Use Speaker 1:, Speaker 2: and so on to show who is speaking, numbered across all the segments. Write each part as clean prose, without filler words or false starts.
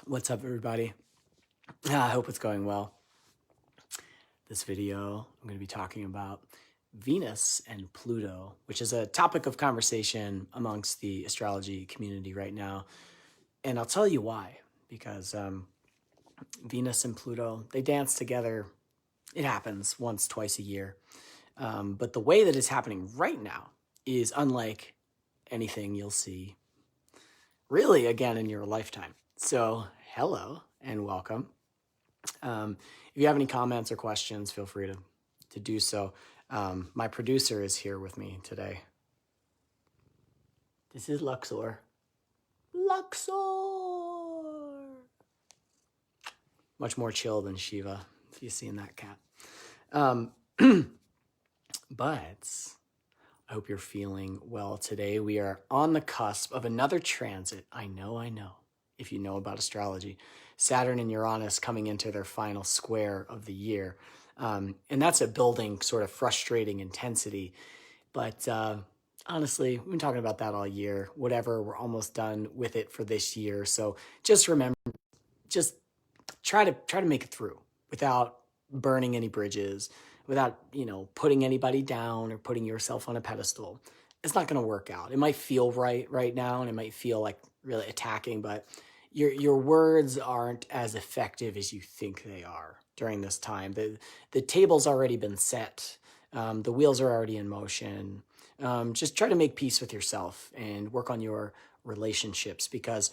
Speaker 1: What's up, everybody? I hope it's going well. This video, I'm going to be talking about Venus and Pluto, which is a topic of conversation amongst the astrology community right now. And I'll tell you why. Because Venus and Pluto, they dance together. It happens once, twice a year. But the way that it's happening right now is unlike anything you'll see really again in your lifetime. So, hello and welcome. If you have any comments or questions, feel free to do so. My producer is here with me today. This is Luxor. Luxor! Much more chill than Shiva, if you've seen that cat. But I hope you're feeling well today. We are on the cusp of another transit. I know. If you know about astrology, Saturn and Uranus coming into their final square of the year. And that's a building sort of frustrating intensity. But honestly, we've been talking about that all year. Whatever, we're almost done with it for this year. So just remember, just try to make it through without burning any bridges, without, putting anybody down or putting yourself on a pedestal. It's not going to work out. It might feel right now, and it might feel like really attacking, but your words aren't as effective as you think they are during this time. The table's already been set. The wheels are already in motion. Just try to make peace with yourself and work on your relationships, because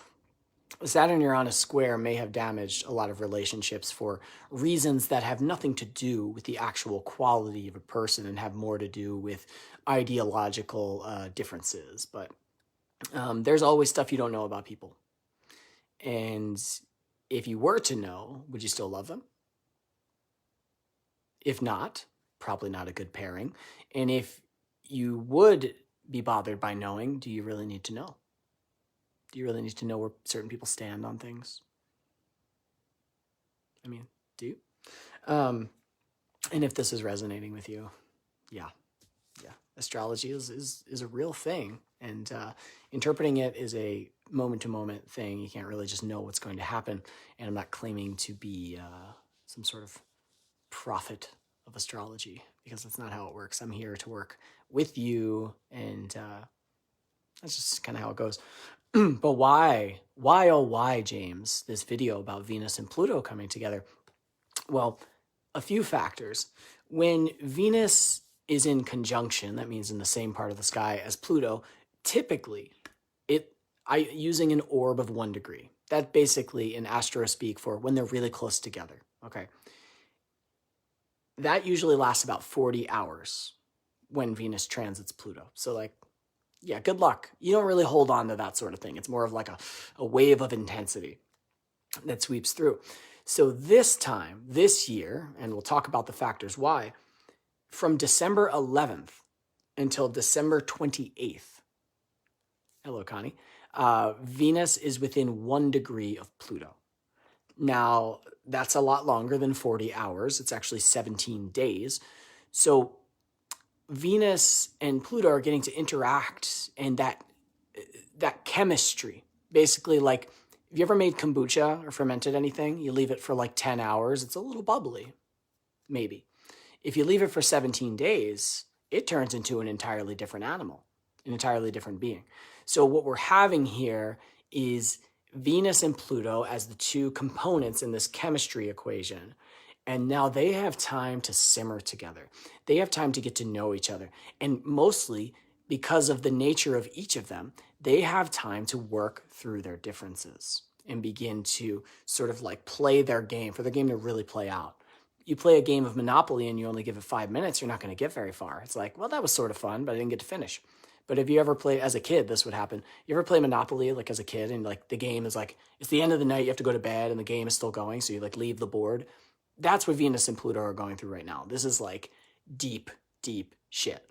Speaker 1: Saturn-Uranus square may have damaged a lot of relationships for reasons that have nothing to do with the actual quality of a person and have more to do with ideological differences. But there's always stuff you don't know about people. And if you were to know, would you still love them? If not, probably not a good pairing. And if you would be bothered by knowing, do you really need to know? Do you really need to know where certain people stand on things? I mean, do you? And if this is resonating with you, yeah. Astrology is a real thing, and interpreting it is a moment-to-moment thing. You can't really just know what's going to happen, and I'm not claiming to be some sort of prophet of astrology, because that's not how it works. I'm here to work with you, and that's just kind of how it goes. But why, oh why, James, this video about Venus and Pluto coming together? Well, a few factors. When Venus is in conjunction, that means in the same part of the sky as Pluto, typically, using an orb of 1 degree. That's basically in astro speak for when they're really close together, okay? That usually lasts about 40 hours when Venus transits Pluto. So yeah, good luck. You don't really hold on to that sort of thing. It's more of like a wave of intensity that sweeps through. So this time, this year, and we'll talk about the factors why, from December 11th until December 28th, hello, Connie, Venus is within 1 degree of Pluto. Now, that's a lot longer than 40 hours. It's actually 17 days. So Venus and Pluto are getting to interact, and that chemistry, basically, like, have you ever made kombucha or fermented anything? You leave it for like 10 hours. It's a little bubbly, maybe. If you leave it for 17 days, it turns into an entirely different animal, an entirely different being. So what we're having here is Venus and Pluto as the two components in this chemistry equation. And now they have time to simmer together. They have time to get to know each other. And mostly because of the nature of each of them, they have time to work through their differences and begin to sort of like play their game, for their game to really play out. You play a game of Monopoly and you only give it 5 minutes, you're not going to get very far. It's like, well, that was sort of fun, but I didn't get to finish. But if you ever play, as a kid, this would happen. You ever play Monopoly like as a kid, and like the game is like, it's the end of the night, you have to go to bed and the game is still going, so you like leave the board. That's what Venus and Pluto are going through right now. This is like deep, deep shit.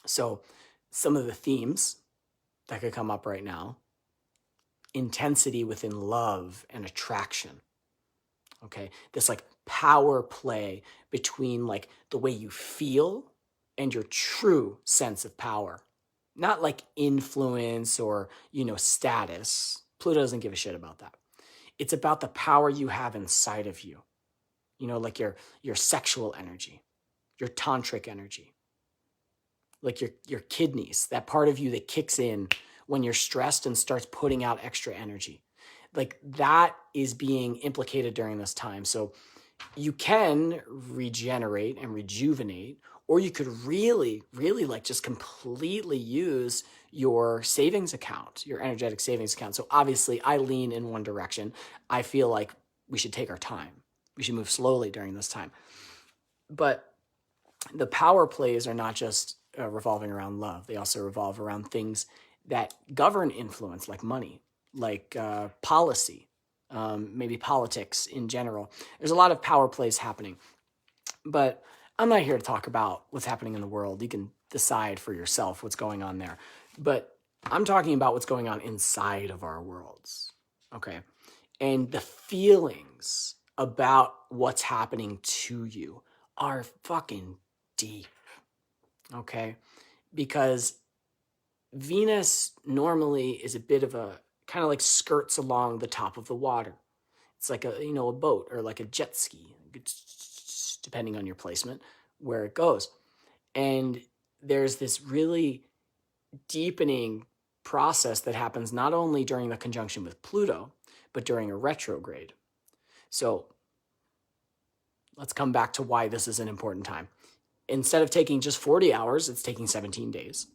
Speaker 1: So some of the themes that could come up right now: intensity within love and attraction. Okay, this like power play between like the way you feel and your true sense of power. Not like influence or, status. Pluto doesn't give a shit about that. It's about the power you have inside of you. You know, like your sexual energy, your tantric energy, like your kidneys, that part of you that kicks in when you're stressed and starts putting out extra energy. Like that is being implicated during this time. So you can regenerate and rejuvenate, or you could really, really like just completely use your savings account, your energetic savings account. So obviously I lean in one direction. I feel like we should take our time. We should move slowly during this time. But the power plays are not just revolving around love. They also revolve around things that govern influence, like money, like policy, maybe politics in general. There's a lot of power plays happening. But I'm not here to talk about what's happening in the world. You can decide for yourself what's going on there. But I'm talking about what's going on inside of our worlds, okay? And the feelings about what's happening to you are fucking deep, okay? Because Venus normally is a bit of a, kind of like skirts along the top of the water. It's like a, you know, a boat or like a jet ski, depending on your placement, where it goes. And there's this really deepening process that happens not only during the conjunction with Pluto, but during a retrograde. So let's come back to why this is an important time. Instead of taking just 40 hours, it's taking 17 days.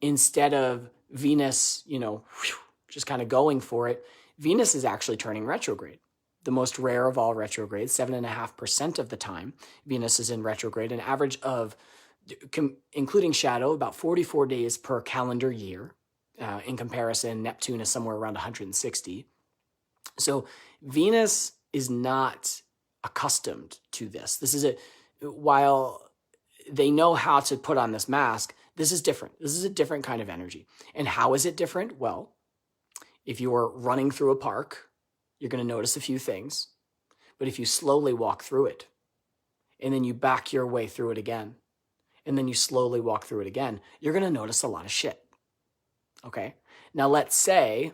Speaker 1: Instead of Venus, you know, just kind of going for it, Venus is actually turning retrograde. The most rare of all retrogrades, 7.5% of the time, Venus is in retrograde, an average of, including shadow, about 44 days per calendar year. In comparison, Neptune is somewhere around 160. So Venus is not accustomed to this. This is while they know how to put on this mask, this is different. This is a different kind of energy. And how is it different? Well, if you're running through a park, you're going to notice a few things. But if you slowly walk through it, and then you back your way through it again, and then you slowly walk through it again, you're going to notice a lot of shit. Okay? Now let's say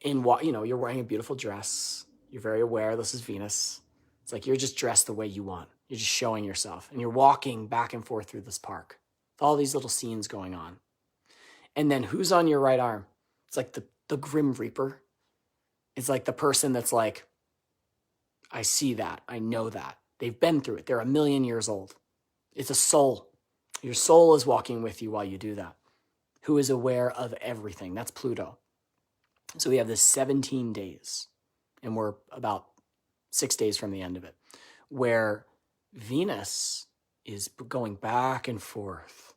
Speaker 1: you're wearing a beautiful dress. You're very aware this is Venus. It's like you're just dressed the way you want. You're just showing yourself. And you're walking back and forth through this park with all these little scenes going on. And then who's on your right arm? It's like the Grim Reaper. It's like the person that's like, I see that. I know that. They've been through it. They're 1,000,000 years old. It's a soul. Your soul is walking with you while you do that. Who is aware of everything. That's Pluto. So we have this 17 days, and we're about 6 days from the end of it, where Venus is going back and forth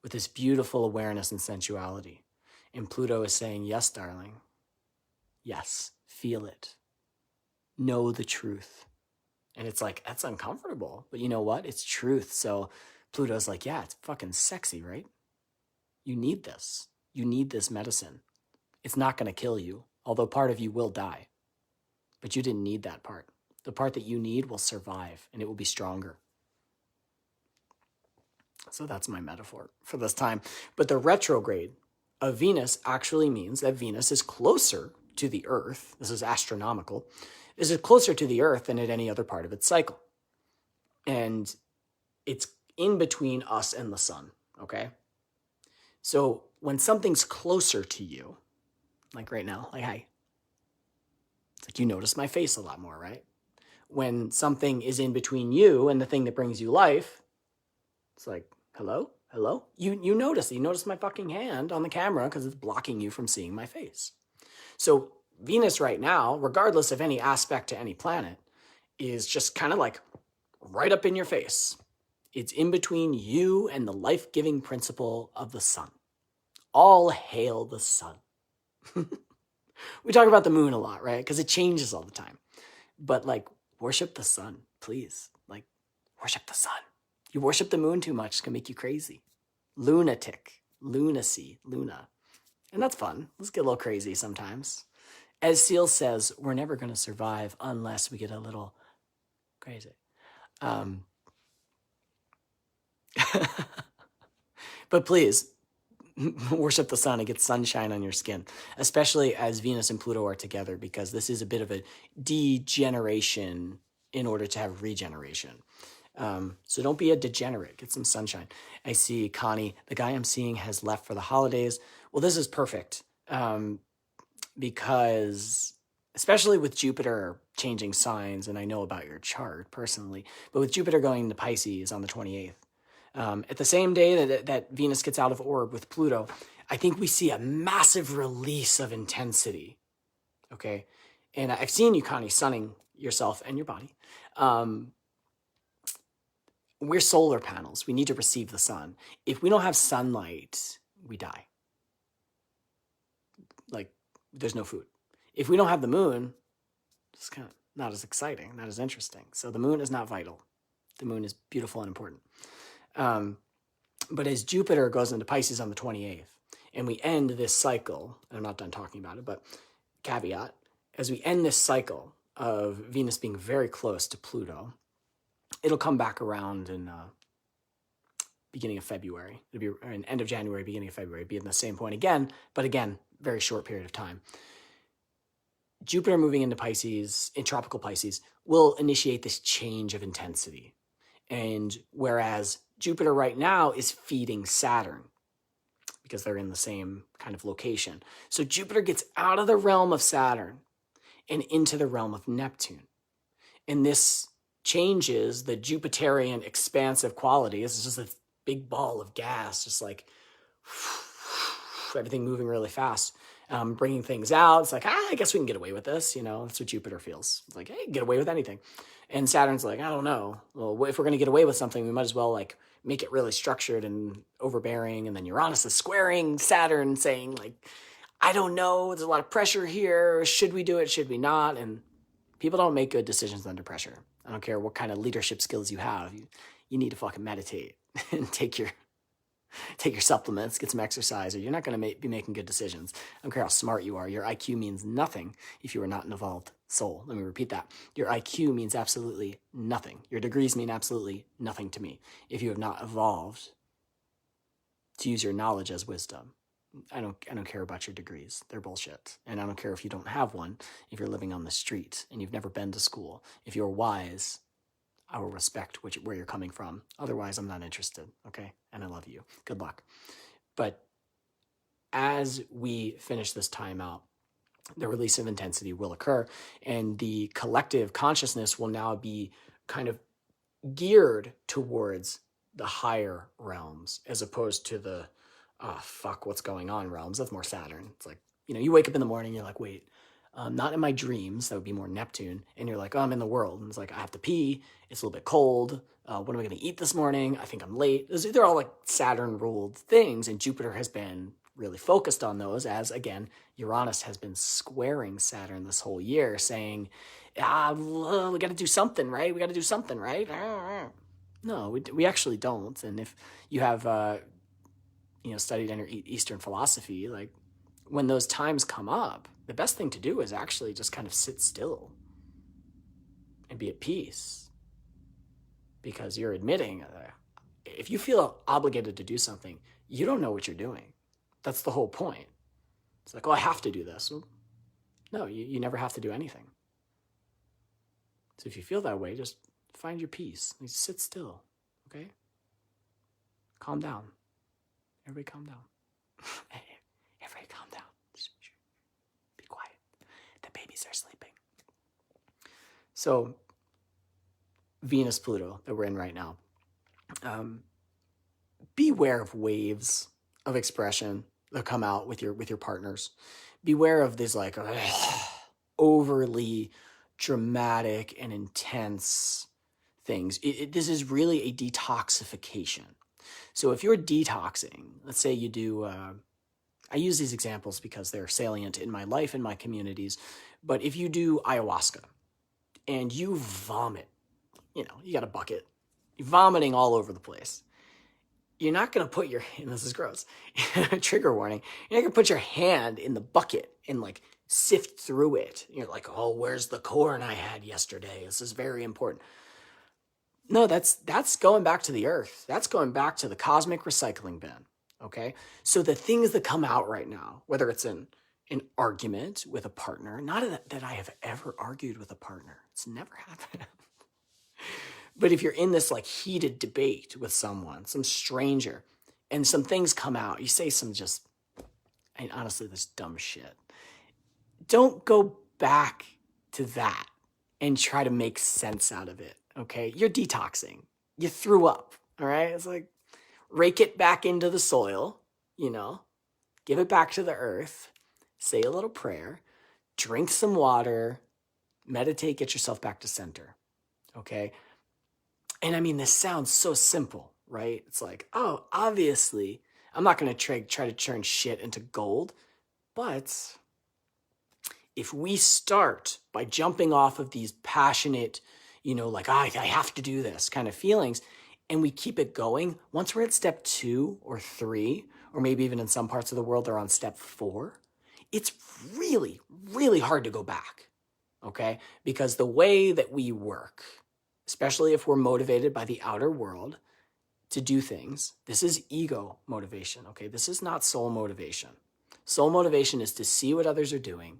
Speaker 1: with this beautiful awareness and sensuality. And Pluto is saying, yes, darling. Yes, feel it. Know the truth. And it's like, that's uncomfortable. But you know what? It's truth. So Pluto's like, yeah, it's fucking sexy, right? You need this. You need this medicine. It's not going to kill you, although part of you will die. But you didn't need that part. The part that you need will survive, and it will be stronger. So that's my metaphor for this time. But the retrograde of Venus actually means that Venus is closer to the Earth. This is astronomical. This is closer to the Earth than at any other part of its cycle. And it's in between us and the sun, okay? So when something's closer to you, like right now, like, hi. It's like you notice my face a lot more, right? When something is in between you and the thing that brings you life, it's like, hello? Hello? You notice it. You notice my fucking hand on the camera because it's blocking you from seeing my face. So Venus right now, regardless of any aspect to any planet, is just kind of like right up in your face. It's in between you and the life-giving principle of the sun. All hail the sun. We talk about the moon a lot, right? Because it changes all the time. But like, worship the sun, please. Like, worship the sun. You worship the moon too much, it's going to make you crazy. Lunatic, lunacy, luna. And that's fun. Let's get a little crazy sometimes. As Seal says, we're never going to survive unless we get a little crazy. But please, worship the sun and get sunshine on your skin, especially as Venus and Pluto are together, because this is a bit of a degeneration in order to have regeneration. So don't be a degenerate. Get some sunshine. I see Connie, the guy I'm seeing has left for the holidays. Well, this is perfect because especially with Jupiter changing signs, and I know about your chart personally, but with Jupiter going into Pisces on the 28th, at the same day that Venus gets out of orb with Pluto, I think we see a massive release of intensity. Okay. And I've seen you, Connie, sunning yourself and your body. We're solar panels. We need to receive the sun. If we don't have sunlight, we die. Like, there's no food. If we don't have the moon, it's kind of not as exciting, not as interesting. So the moon is not vital. The moon is beautiful and important. But as Jupiter goes into Pisces on the 28th, and we end this cycle, and I'm not done talking about it, but caveat, as we end this cycle of Venus being very close to Pluto, it'll come back around in beginning of February. It'll be an end of January, beginning of February, be in the same point again, but again, very short period of time. Jupiter moving into Pisces, in tropical Pisces, will initiate this change of intensity. And whereas Jupiter right now is feeding Saturn, because they're in the same kind of location. So Jupiter gets out of the realm of Saturn and into the realm of Neptune. And this changes the Jupiterian expansive quality. It's just a big ball of gas, just like everything moving really fast, bringing things out. It's like, I guess we can get away with this. You know, that's what Jupiter feels. It's like, hey, get away with anything. And Saturn's like, I don't know. Well, if we're going to get away with something, we might as well like make it really structured and overbearing. And then Uranus is squaring Saturn, saying like, I don't know. There's a lot of pressure here. Should we do it? Should we not? And people don't make good decisions under pressure. I don't care what kind of leadership skills you have. You need to fucking meditate and take your supplements, get some exercise, or you're not going to be making good decisions. I don't care how smart you are. Your IQ means nothing if you are not an evolved soul. Let me repeat that. Your IQ means absolutely nothing. Your degrees mean absolutely nothing to me if you have not evolved to use your knowledge as wisdom. I don't care about your degrees. They're bullshit. And I don't care if you don't have one, if you're living on the street and you've never been to school. If you're wise, I will respect where you're coming from. Otherwise, I'm not interested, okay? And I love you. Good luck. But as we finish this time out, the release of intensity will occur, and the collective consciousness will now be kind of geared towards the higher realms as opposed to the, what's going on realms. That's more Saturn. It's like, you wake up in the morning, you're like, wait, not in my dreams, that would be more Neptune. And you're like, oh, I'm in the world. And it's like, I have to pee. It's a little bit cold. What am I going to eat this morning? I think I'm late. They're all like Saturn-ruled things. And Jupiter has been really focused on those as, again, Uranus has been squaring Saturn this whole year, saying, we got to do something, right? We got to do something, right? No, we actually don't. And if you have, studied under Eastern philosophy, like when those times come up, the best thing to do is actually just kind of sit still and be at peace, because you're admitting if you feel obligated to do something, you don't know what you're doing. That's the whole point. It's like, I have to do this. Well, no, you never have to do anything. So if you feel that way, just find your peace. Just sit still, okay? Calm down. Everybody calm down. Everybody calm down. Be quiet. The babies are sleeping. So, Venus, Pluto, that we're in right now. Beware of waves of expression that come out with your partners. Beware of these like overly dramatic and intense things. This is really a detoxification. So if you're detoxing, let's say you do, I use these examples because they're salient in my life and my communities, but if you do ayahuasca and you vomit, you got a bucket, you're vomiting all over the place. You're not going to put and this is gross, trigger warning, you're not going to put your hand in the bucket and like sift through it. You're like, where's the corn I had yesterday? This is very important. No, that's going back to the earth. That's going back to the cosmic recycling bin. okay? So the things that come out right now, whether it's an argument with a partner, not that I have ever argued with a partner. It's never happened. But if you're in this like heated debate with someone, some stranger, and some things come out, you say some just, and honestly, this dumb shit. Don't go back to that and try to make sense out of it, okay? You're detoxing. You threw up, all right? It's like, rake it back into the soil, give it back to the earth, say a little prayer, drink some water, meditate, get yourself back to center, okay? And I mean, this sounds so simple, right? It's like, oh, obviously, I'm not going to try to turn shit into gold, but if we start by jumping off of these passionate, like, I have to do this kind of feelings, and we keep it going, once we're at step 2 or 3, or maybe even in some parts of the world, they're on step 4, it's really, really hard to go back, okay? Because the way that we work, especially if we're motivated by the outer world to do things, this is ego motivation, okay? This is not soul motivation. Soul motivation is to see what others are doing,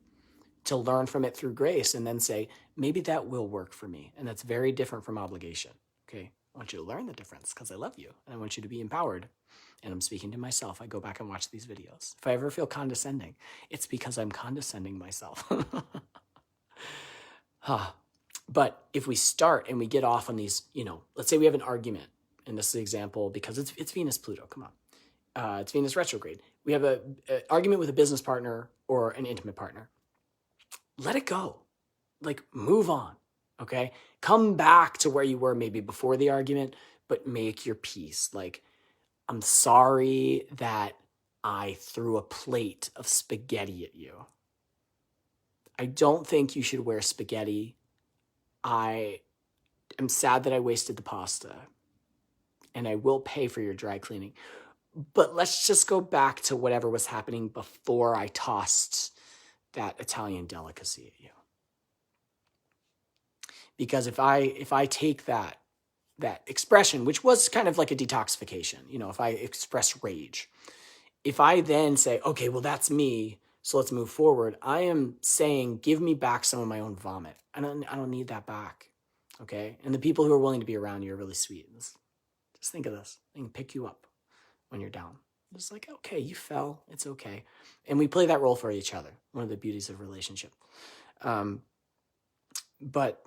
Speaker 1: to learn from it through grace, and then say, maybe that will work for me. And that's very different from obligation, okay? I want you to learn the difference because I love you, and I want you to be empowered. And I'm speaking to myself. I go back and watch these videos. If I ever feel condescending, it's because I'm condescending myself. But if we start and we get off on these, let's say we have an argument, and this is an example because it's Venus Pluto, come on. It's Venus retrograde. We have an argument with a business partner or an intimate partner. Let it go. Like, move on, okay? Come back to where you were maybe before the argument, but make your peace. Like, I'm sorry that I threw a plate of spaghetti at you. I don't think you should wear spaghetti. I am sad that I wasted the pasta, and I will pay for your dry cleaning. But let's just go back to whatever was happening before I tossed that Italian delicacy at you. Because if I take that expression, which was kind of like a detoxification, if I express rage, if I then say, okay, well, that's me, so let's move forward, I am saying, give me back some of my own vomit. I don't need that back, okay? And the people who are willing to be around you are really sweet. Just think of this. They can pick you up when you're down. Just like, okay, you fell. It's okay. And we play that role for each other. One of the beauties of relationship. But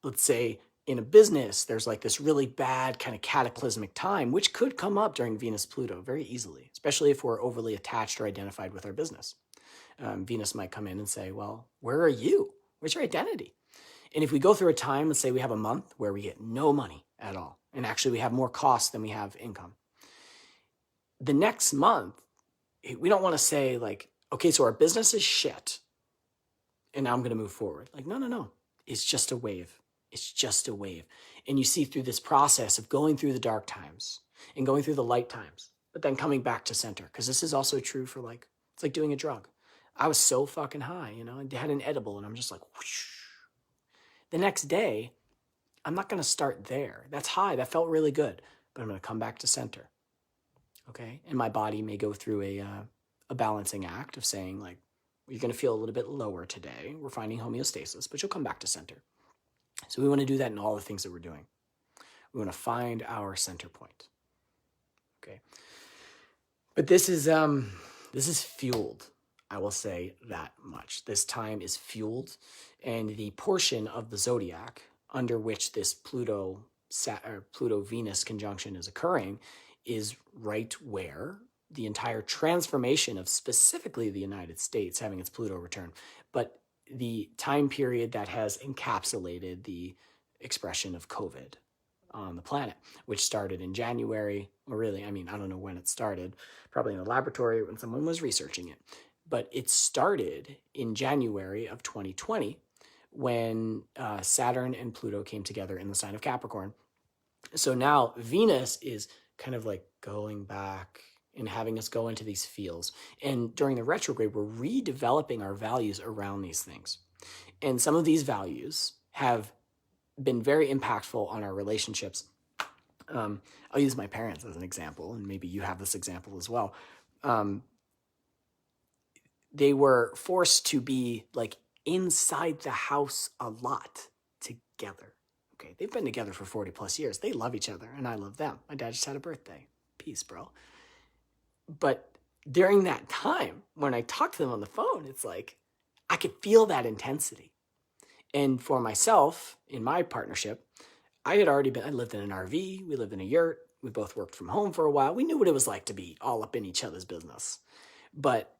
Speaker 1: let's say in a business, there's like this really bad kind of cataclysmic time, which could come up during Venus Pluto very easily, especially if we're overly attached or identified with our business. Venus might come in and say, well, where are you? Where's your identity? And if we go through a time, let's say we have a month where we get no money at all, and actually we have more costs than we have income. The next month, we don't want to say like, okay, so our business is shit, and now I'm going to move forward. Like, no. It's just a wave. It's just a wave. And you see through this process of going through the dark times and going through the light times, but then coming back to center. Because this is also true for it's like doing a drug. I was so fucking high, I had an edible and I'm just like, whoosh. The next day, I'm not going to start there. That's high. That felt really good. But I'm going to come back to center. Okay? And my body may go through a balancing act of saying like, you're going to feel a little bit lower today. We're finding homeostasis, but you'll come back to center. So we want to do that in all the things that we're doing. We want to find our center point. Okay. But this is fueled. I will say that much. This time is fueled, and the portion of the zodiac under which this Pluto-Venus conjunction is occurring is right where the entire transformation of specifically the United States having its Pluto return, but the time period that has encapsulated the expression of COVID on the planet, which started in January, or really, I don't know when it started, probably in a laboratory when someone was researching it, but it started in January of 2020 when Saturn and Pluto came together in the sign of Capricorn. So now Venus is kind of like going back and having us go into these fields. And during the retrograde, we're redeveloping our values around these things. And some of these values have been very impactful on our relationships. I'll use my parents as an example, and maybe you have this example as well. Um, they were forced to be like inside the house a lot together. Okay, they've been together for 40 plus years. They love each other, and I love them. My dad just had a birthday. Peace, bro. But during that time, when I talked to them on the phone, it's like I could feel that intensity. And for myself, in my partnership, I lived in an RV, we lived in a yurt, we both worked from home for a while. We knew what it was like to be all up in each other's business. But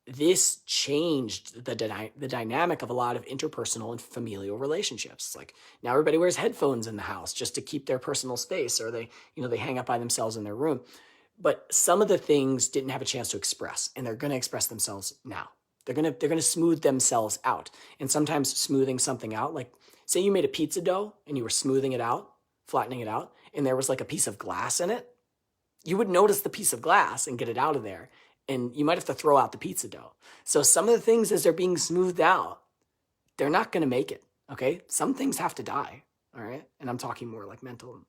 Speaker 1: this changed the dynamic of a lot of interpersonal and familial relationships. Like now everybody wears headphones in the house just to keep their personal space, or they hang up by themselves in their room. But some of the things didn't have a chance to express, and they're going to express themselves now. They're going to smooth themselves out. And sometimes smoothing something out, like say you made a pizza dough and you were smoothing it out, flattening it out, and there was like a piece of glass in it, you would notice the piece of glass and get it out of there. And you might have to throw out the pizza dough. So some of the things, as they're being smoothed out, they're not going to make it. Okay. Some things have to die. All right. And I'm talking more like mental.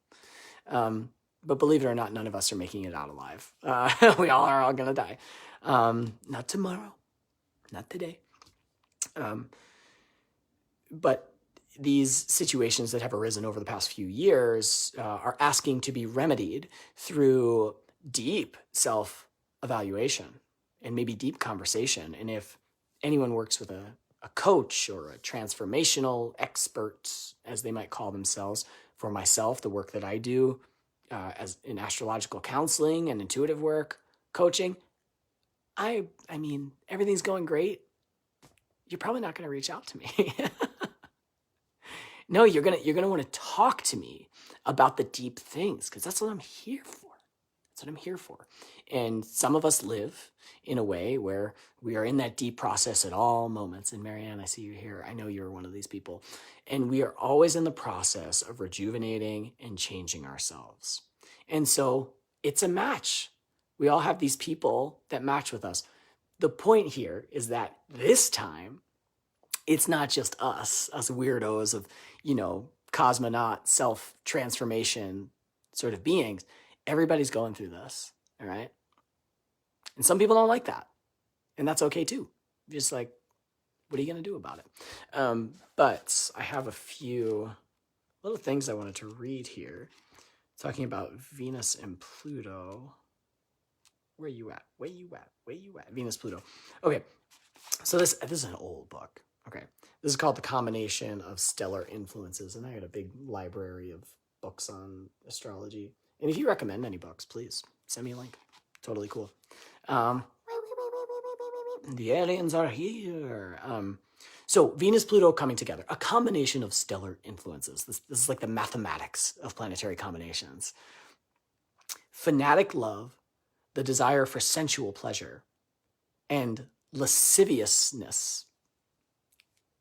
Speaker 1: But believe it or not, none of us are making it out alive. We all are all going to die. Not tomorrow, not today. But these situations that have arisen over the past few years are asking to be remedied through deep self-evaluation and maybe deep conversation. And if anyone works with a coach or a transformational expert, as they might call themselves, for myself, the work that I do as in astrological counseling and intuitive work, coaching, I mean, everything's going great. You're probably not going to reach out to me. No, you're gonna want to talk to me about the deep things, because that's what I'm here for. That's what I'm here for. And some of us live in a way where we are in that deep process at all moments. And Marianne, I see you here. I know you're one of these people. And we are always in the process of rejuvenating and changing ourselves. And so it's a match. We all have these people that match with us. The point here is that this time, it's not just us weirdos of, cosmonaut self-transformation sort of beings. Everybody's going through this, all right? And some people don't like that. And that's okay too. Just like, what are you going to do about it? But I have a few little things I wanted to read here. Talking about Venus and Pluto. Where you at? Where you at? Where you at? Venus, Pluto. Okay, so this is an old book. Okay, this is called The Combination of Stellar Influences, and I got a big library of books on astrology. And if you recommend any books, please send me a link. Totally cool. The aliens are here. So Venus, Pluto coming together, a combination of stellar influences. This is like the mathematics of planetary combinations. Fanatic love, the desire for sensual pleasure, and lasciviousness.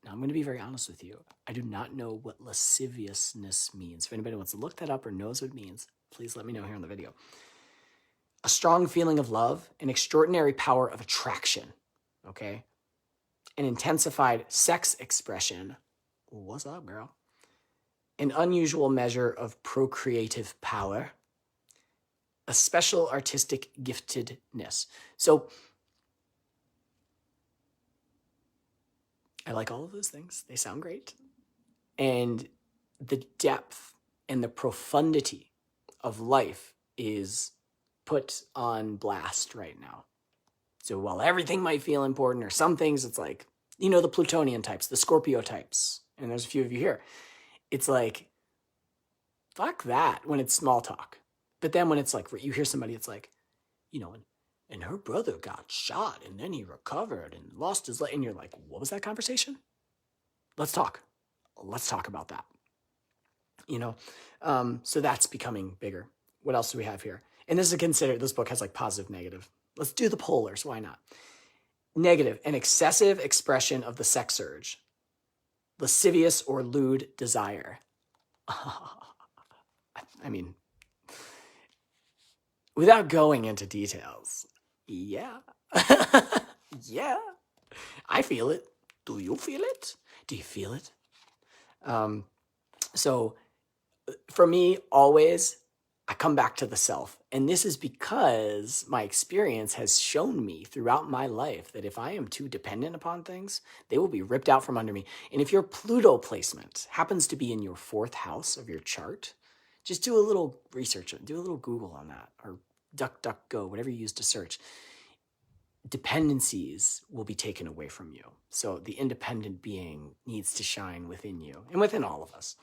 Speaker 1: Now, I'm going to be very honest with you. I do not know what lasciviousness means. If anybody wants to look that up or knows what it means, please let me know here in the video. A strong feeling of love, an extraordinary power of attraction, okay? An intensified sex expression. What's up, girl? An unusual measure of procreative power. A special artistic giftedness. So, I like all of those things. They sound great. And the depth and the profundity of life is put on blast right now. So while everything might feel important, or some things, it's like, the Plutonian types, the Scorpio types, and there's a few of you here. It's like, fuck that when it's small talk. But then when it's like, you hear somebody, it's like, and her brother got shot and then he recovered and lost his leg. And you're like, what was that conversation? Let's talk. Let's talk about that. So that's becoming bigger. What else do we have here? And this book has like positive, negative. Let's do the polars. Why not? Negative, an excessive expression of the sex urge. Lascivious or lewd desire. I mean, without going into details, yeah. Yeah. I feel it. Do you feel it? Do you feel it? So for me, always, I come back to the self. And this is because my experience has shown me throughout my life that if I am too dependent upon things, they will be ripped out from under me. And if your Pluto placement happens to be in your 4th house of your chart, just do a little research, do a little Google on that, or DuckDuckGo, whatever you use to search. Dependencies will be taken away from you. So the independent being needs to shine within you and within all of us.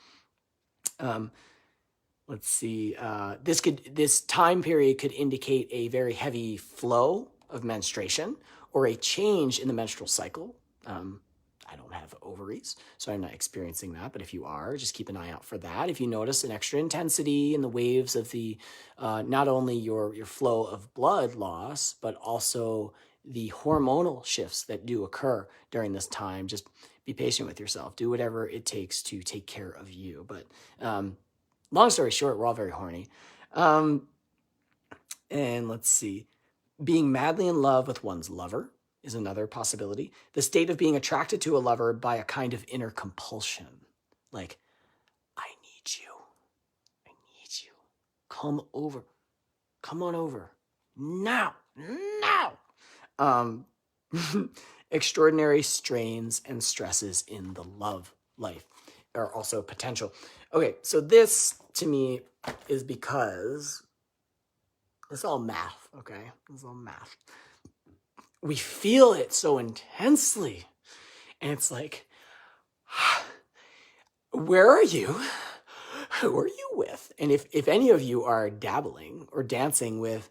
Speaker 1: Let's see. This time period could indicate a very heavy flow of menstruation or a change in the menstrual cycle. I don't have ovaries, so I'm not experiencing that. But if you are, just keep an eye out for that. If you notice an extra intensity in the waves of the not only your flow of blood loss, but also the hormonal shifts that do occur during this time, just be patient with yourself. Do whatever it takes to take care of you. But long story short, we're all very horny. And let's see. Being madly in love with one's lover is another possibility. The state of being attracted to a lover by a kind of inner compulsion. Like, I need you. I need you. Come over. Come on over. Now. Now. Extraordinary strains and stresses in the love life are also potential. Okay, so this to me is because it's all math, okay? It's all math. We feel it so intensely. And it's like, where are you? Who are you with? And if any of you are dabbling or dancing with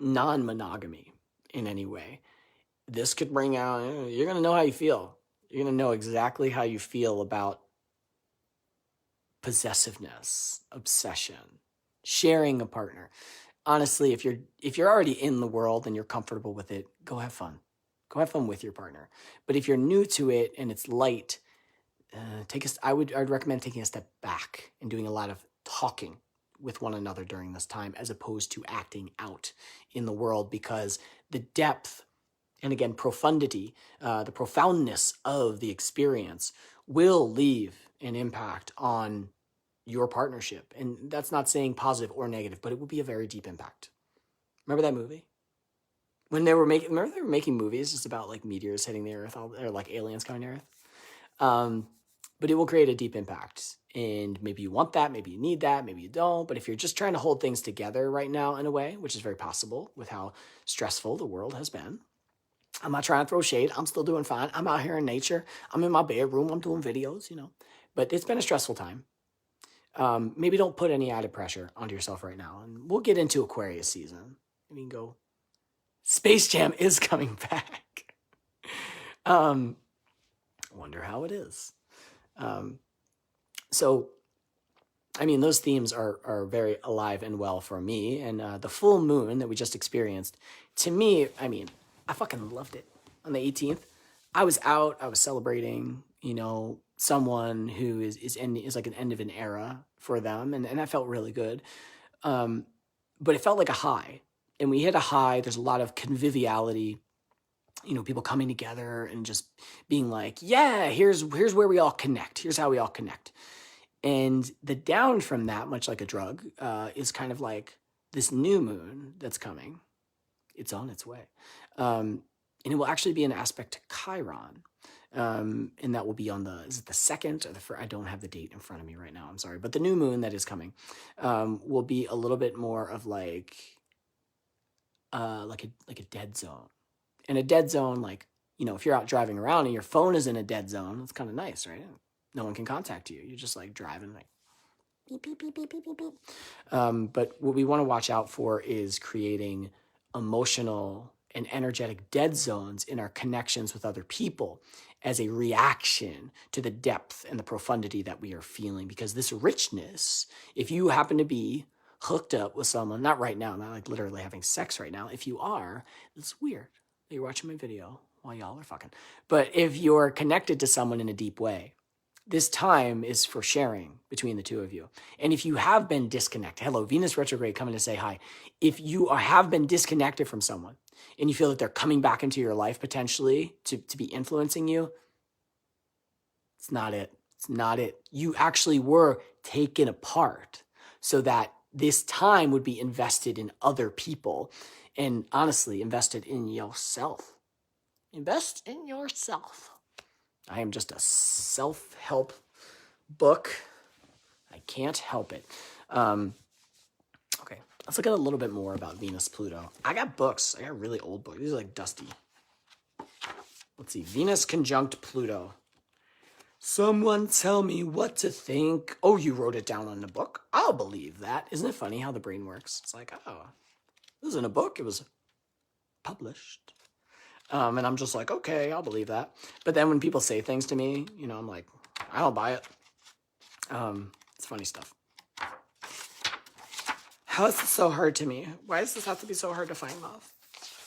Speaker 1: non-monogamy in any way, this could bring out, you're going to know how you feel. You're going to know exactly how you feel about possessiveness, obsession, sharing a partner. Honestly, if you're already in the world and you're comfortable with it, go have fun. Go have fun with your partner. But if you're new to it and it's light, I'd recommend taking a step back and doing a lot of talking with one another during this time, as opposed to acting out in the world, because the depth and again profundity, the profoundness of the experience will leave an impact on your partnership. And that's not saying positive or negative, but it will be a very deep impact. Remember that movie? When they were making movies just about like meteors hitting the earth, or like aliens coming to earth. But it will create a deep impact. And maybe you want that, maybe you need that, maybe you don't. But if you're just trying to hold things together right now in a way, which is very possible with how stressful the world has been. I'm not trying to throw shade. I'm still doing fine. I'm out here in nature. I'm in my bedroom. I'm doing videos, But it's been a stressful time. Maybe don't put any added pressure onto yourself right now. And we'll get into Aquarius season. I mean, go. Space Jam is coming back. Wonder how it is. So, I mean, those themes are very alive and well for me. And the full moon that we just experienced, to me, I mean, I fucking loved it. On the 18th, I was out. I was celebrating, someone who is like an end of an era for them, and that felt really good. But it felt like a high, and we hit a high. There's a lot of conviviality, people coming together and just being like, yeah, here's where we all connect. Here's how we all connect. And the down from that, much like a drug, is kind of like this new moon that's coming. It's on its way. And it will actually be an aspect to Chiron. And that will be on is it the 2nd or the 1st? I don't have the date in front of me right now. I'm sorry. But the new moon that is coming will be a little bit more of like a dead zone. And a dead zone, like, if you're out driving around and your phone is in a dead zone, it's kind of nice, right? No one can contact you. You're just like driving like beep, beep, beep, beep, beep, beep, beep. But what we want to watch out for is creating emotional and energetic dead zones in our connections with other people as a reaction to the depth and the profundity that we are feeling. Because this richness, if you happen to be hooked up with someone, not right now, not like literally having sex right now, if you are, it's weird that you're watching my video while y'all are fucking. But if you're connected to someone in a deep way, this time is for sharing between the two of you. And if you have been disconnected, hello, Venus retrograde coming to say hi. If you have been disconnected from someone and you feel that they're coming back into your life potentially to be influencing you, it's not it. It's not it. You actually were taken apart so that this time would be invested in other people and honestly invested in yourself. Invest in yourself. I am just a self-help book. I can't help it. Okay, let's look at a little bit more about Venus Pluto. I got books. I got really old books. These are like dusty. Let's see. Venus conjunct Pluto. Someone tell me what to think. Oh, you wrote it down on the book? I'll believe that. Isn't it funny how the brain works? It's like, oh, it was in a book. It was published. And I'm just like, okay, I'll believe that. But then when people say things to me, you know, I'm like, I don't buy it. It's funny stuff. How is this so hard to me? Why does this have to be so hard to find love?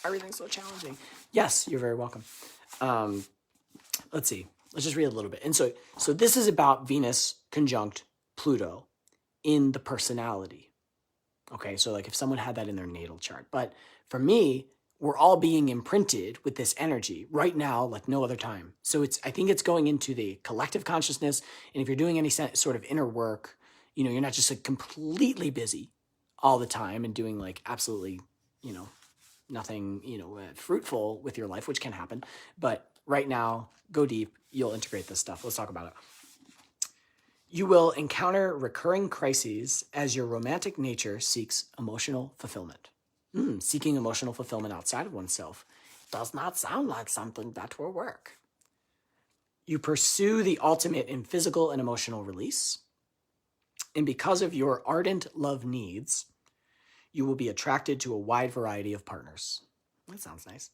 Speaker 1: Everything's so challenging. Yes, you're very welcome. Let's see. Let's just read a little bit. And so this is about Venus conjunct Pluto in the personality. Okay, so like if someone had that in their natal chart. But for me, we're all being imprinted with this energy right now like no other time. So I think it's going into the collective consciousness. And if you're doing any sort of inner work, you know, you're not just like completely busy all the time and doing like absolutely, you know, nothing, you know, fruitful with your life, which can happen. But right now, go deep. You'll integrate this stuff. Let's talk about it. You will encounter recurring crises as your romantic nature seeks emotional fulfillment. Seeking emotional fulfillment outside of oneself does not sound like something that will work. You pursue the ultimate in physical and emotional release. And because of your ardent love needs, you will be attracted to a wide variety of partners. That sounds nice.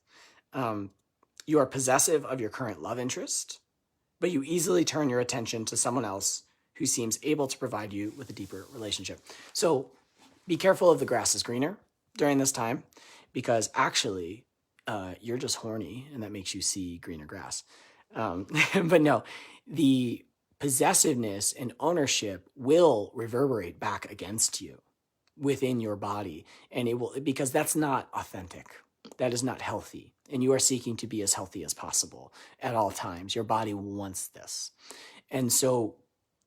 Speaker 1: You are possessive of your current love interest, but you easily turn your attention to someone else who seems able to provide you with a deeper relationship. So be careful of the grass is greener during this time, because actually you're just horny and that makes you see greener grass. But no, the possessiveness and ownership will reverberate back against you within your body, and it will, because that's not authentic. That is not healthy. And you are seeking to be as healthy as possible at all times. Your body wants this. And so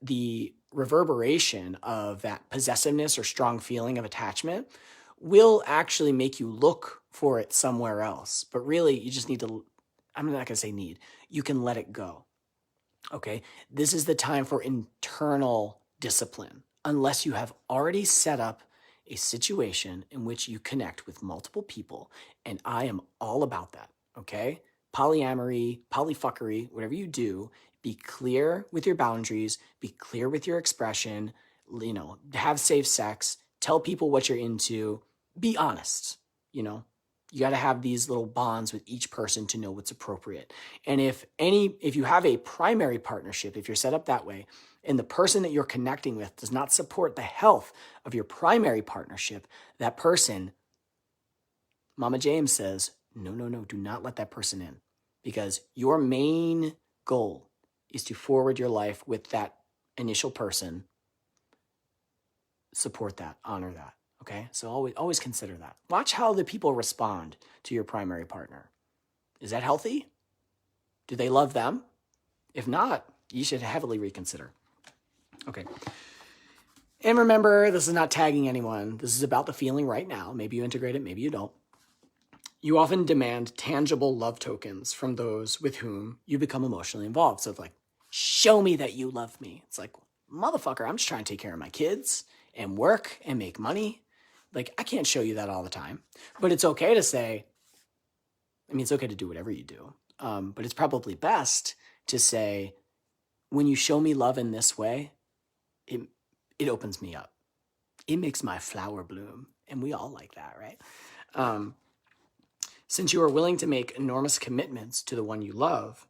Speaker 1: the reverberation of that possessiveness or strong feeling of attachment will actually make you look for it somewhere else. But really, you just need to, I'm not going to say need, you can let it go. Okay? This is the time for internal discipline, unless you have already set up a situation in which you connect with multiple people. And I am all about that. Okay? Polyamory, polyfuckery, whatever you do, be clear with your boundaries, be clear with your expression, you know, have safe sex, tell people what you're into, be honest, you know. You got to have these little bonds with each person to know what's appropriate. And if you have a primary partnership, if you're set up that way, and the person that you're connecting with does not support the health of your primary partnership, that person, Mama James says, no, do not let that person in. Because your main goal is to forward your life with that initial person. Support that, honor that. Okay, so always consider that. Watch how the people respond to your primary partner. Is that healthy? Do they love them? If not, you should heavily reconsider. Okay. And remember, this is not tagging anyone. This is about the feeling right now. Maybe you integrate it, maybe you don't. You often demand tangible love tokens from those with whom you become emotionally involved. So it's like, show me that you love me. It's like, motherfucker, I'm just trying to take care of my kids and work and make money. Like, I can't show you that all the time. But it's okay to say, I mean, it's okay to do whatever you do. But it's probably best to say, when you show me love in this way, it opens me up. It makes my flower bloom. And we all like that, right? Since you are willing to make enormous commitments to the one you love,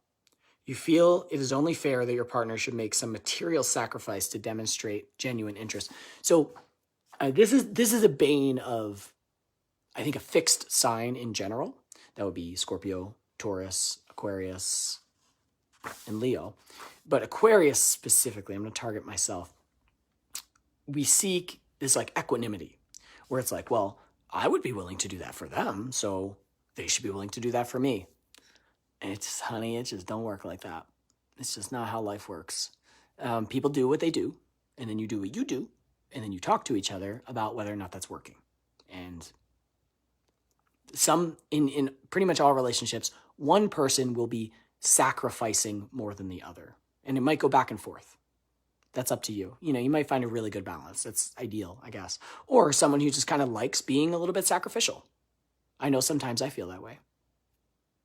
Speaker 1: you feel it is only fair that your partner should make some material sacrifice to demonstrate genuine interest. So this is a bane of, I think, a fixed sign in general. That would be Scorpio, Taurus, Aquarius, and Leo. But Aquarius specifically, I'm going to target myself. We seek this like equanimity, where it's like, well, I would be willing to do that for them, so they should be willing to do that for me. And it's, honey, it just don't work like that. It's just not how life works. People do what they do, and then you do what you do, and then you talk to each other about whether or not that's working. And some in pretty much all relationships, one person will be sacrificing more than the other, and it might go back and forth. That's up to you. You might find a really good balance. That's ideal, I guess. Or someone who just kind of likes being a little bit sacrificial. I know sometimes I feel that way.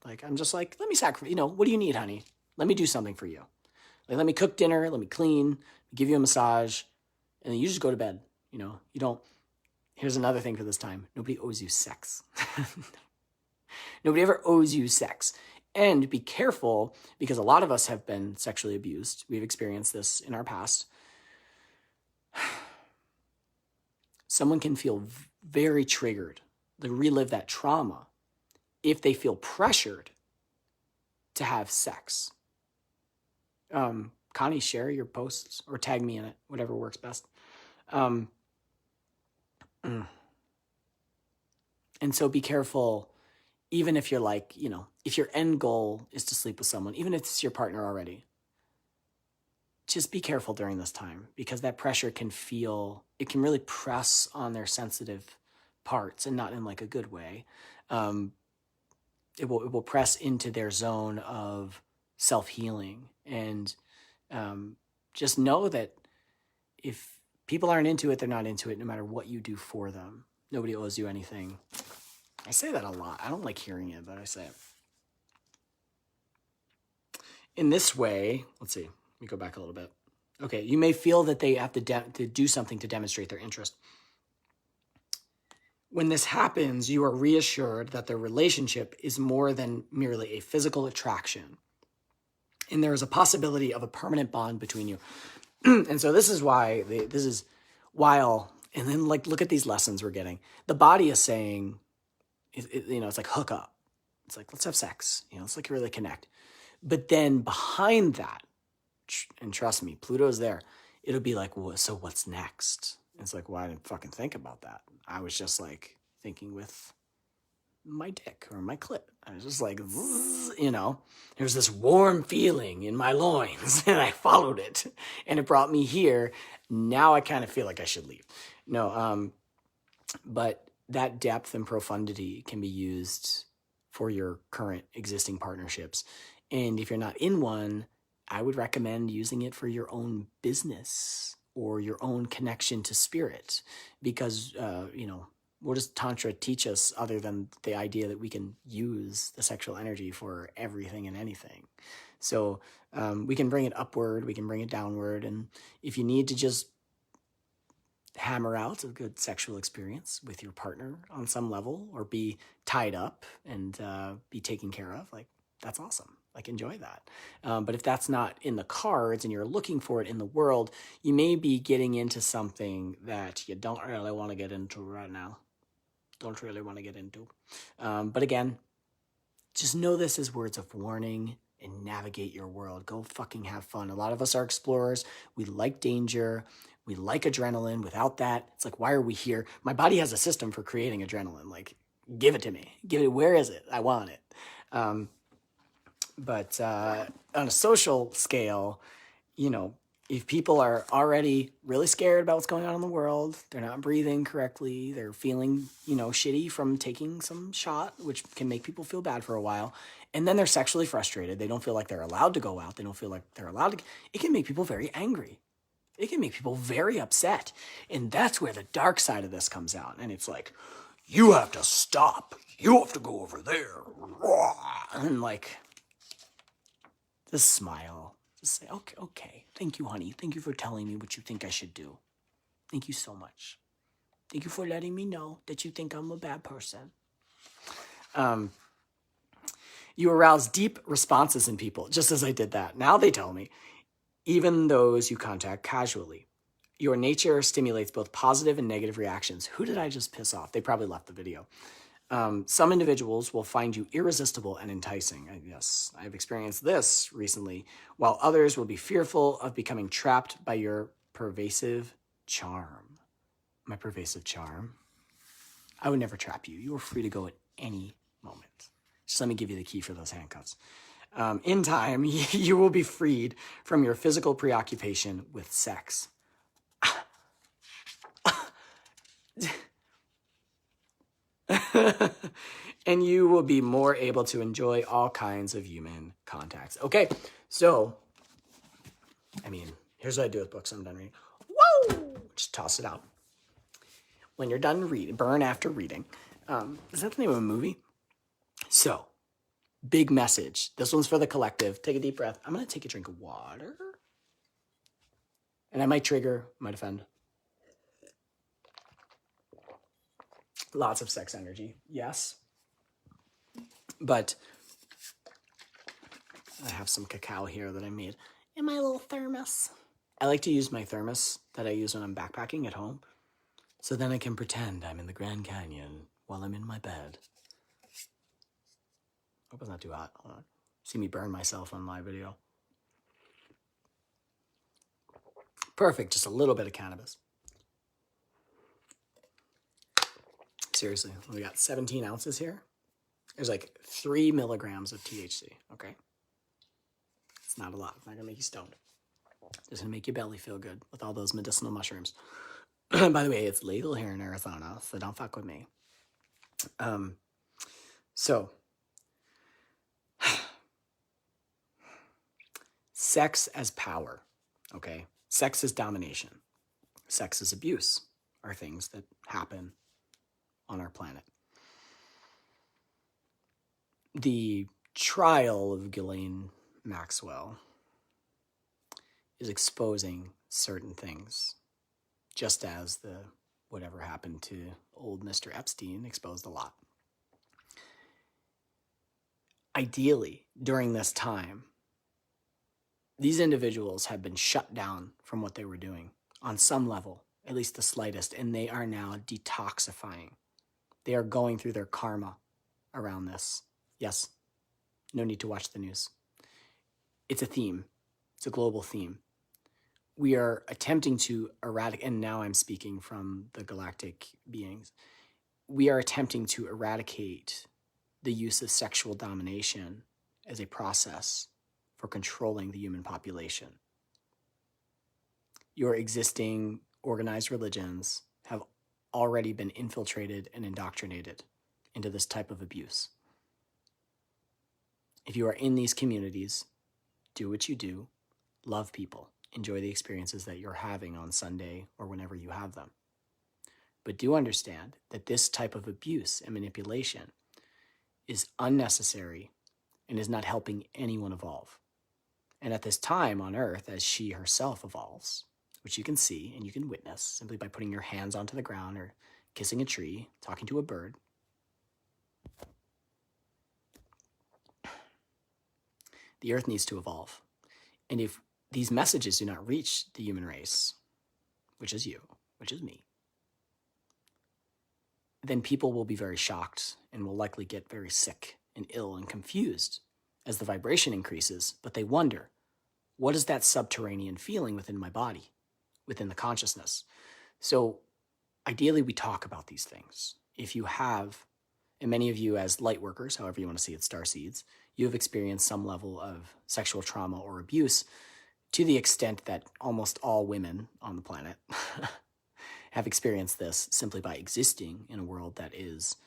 Speaker 1: Like, I'm just like, let me sacrifice. What do you need, honey? Let me do something for you. Like, let me cook dinner, let me clean, give you a massage, and then you just go to bed. You don't. Here's another thing for this time. Nobody owes you sex. Nobody ever owes you sex. And be careful, because a lot of us have been sexually abused. We've experienced this in our past. Someone can feel very triggered, to relive that trauma, if they feel pressured to have sex. Connie, share your posts or tag me in it, whatever works best. And so be careful. Even if you're like, if your end goal is to sleep with someone, even if it's your partner already, just be careful during this time, because that pressure it can really press on their sensitive parts, and not in like a good way. It will press into their zone of self-healing. And just know that if people aren't into it, they're not into it, no matter what you do for them. Nobody owes you anything. I say that a lot. I don't like hearing it, but I say it. In this way, let's see. Let me go back a little bit. Okay, you may feel that they have to do something to demonstrate their interest. When this happens, you are reassured that the relationship is more than merely a physical attraction, and there is a possibility of a permanent bond between you. And so this is why, and then like, look at these lessons we're getting. The body is saying, it's like hook up. It's like, let's have sex. Let's like really connect. But then behind that, and trust me, Pluto's there. It'll be like, well, so what's next? It's like, well, I didn't fucking think about that. I was just like thinking with my dick or my clit. I was just like, there's this warm feeling in my loins, and I followed it, and it brought me here. Now I kind of feel like I should leave. No, but that depth and profundity can be used for your current existing partnerships. And if you're not in one, I would recommend using it for your own business or your own connection to spirit, because, what does Tantra teach us other than the idea that we can use the sexual energy for everything and anything? So we can bring it upward, we can bring it downward. And if you need to just hammer out a good sexual experience with your partner on some level, or be tied up and be taken care of, like, that's awesome. Like, enjoy that. But if that's not in the cards and you're looking for it in the world, you may be getting into something that you don't really want to get into right now. Don't really want to get into. But again, just know this as words of warning and navigate your world. Go fucking have fun. A lot of us are explorers. We like danger. We like adrenaline. Without that, it's like, why are we here? My body has a system for creating adrenaline. Like, give it to me. Give it. Where is it? I want it. But on a social scale, if people are already really scared about what's going on in the world, they're not breathing correctly, they're feeling, shitty from taking some shot, which can make people feel bad for a while, and then they're sexually frustrated, they don't feel like they're allowed to go out, they don't feel like they're allowed to, it can make people very angry. It can make people very upset. And that's where the dark side of this comes out. And it's like, you have to stop. You have to go over there. And like, just smile. Just say, okay. Thank you, honey. Thank you for telling me what you think I should do. Thank you so much. Thank you for letting me know that you think I'm a bad person. You arouse deep responses in people, just as I did that. Now they tell me, even those you contact casually. Your nature stimulates both positive and negative reactions. Who did I just piss off? They probably left the video. Some individuals will find you irresistible and enticing. Yes, I've experienced this recently, while others will be fearful of becoming trapped by your pervasive charm. My pervasive charm? I would never trap you. You are free to go at any moment. Just let me give you the key for those handcuffs. In time, you will be freed from your physical preoccupation with sex. And you will be more able to enjoy all kinds of human contacts. Okay, so, I mean, here's what I do with books I'm done reading. Whoa! Just toss it out. When you're done reading, burn after reading. Is that the name of a movie? So, big message. This one's for the collective. Take a deep breath. I'm going to take a drink of water. And I might trigger, might offend. Lots of sex energy, yes. But I have some cacao here that I made in my little thermos. I like to use my thermos that I use when I'm backpacking at home. So then I can pretend I'm in the Grand Canyon while I'm in my bed. Hope it's not too hot. Hold on. See me burn myself on my video. Perfect, just a little bit of cannabis. Seriously, we got 17 ounces here. There's like 3 milligrams of THC, okay? It's not a lot. It's not gonna make you stoned. It's gonna make your belly feel good with all those medicinal mushrooms. By the way, it's legal here in Arizona, so don't fuck with me. So, sex as power, okay? Sex as domination. Sex as abuse are things that happen on our planet. The trial of Ghislaine Maxwell is exposing certain things, just as the whatever happened to old Mr. Epstein exposed a lot. Ideally, during this time, these individuals have been shut down from what they were doing on some level, at least the slightest, and they are now detoxifying. They are going through their karma around this. Yes, no need to watch the news. It's a theme. It's a global theme. We are attempting to eradicate, and now I'm speaking from the galactic beings, we are attempting to eradicate the use of sexual domination as a process for controlling the human population. Your existing organized religions have already been infiltrated and indoctrinated into this type of abuse. If you are in these communities, do what you do, love people, enjoy the experiences that you're having on Sunday or whenever you have them. But do understand that this type of abuse and manipulation is unnecessary and is not helping anyone evolve. And at this time on Earth, as she herself evolves, which you can see and you can witness simply by putting your hands onto the ground or kissing a tree, talking to a bird, the Earth needs to evolve. And if these messages do not reach the human race, which is you, which is me, then people will be very shocked and will likely get very sick and ill and confused as the vibration increases, but they wonder, what is that subterranean feeling within my body, within the consciousness? So ideally, we talk about these things. If you have, and many of you as light workers, however you want to see it, starseeds, you have experienced some level of sexual trauma or abuse to the extent that almost all women on the planet have experienced this simply by existing in a world that is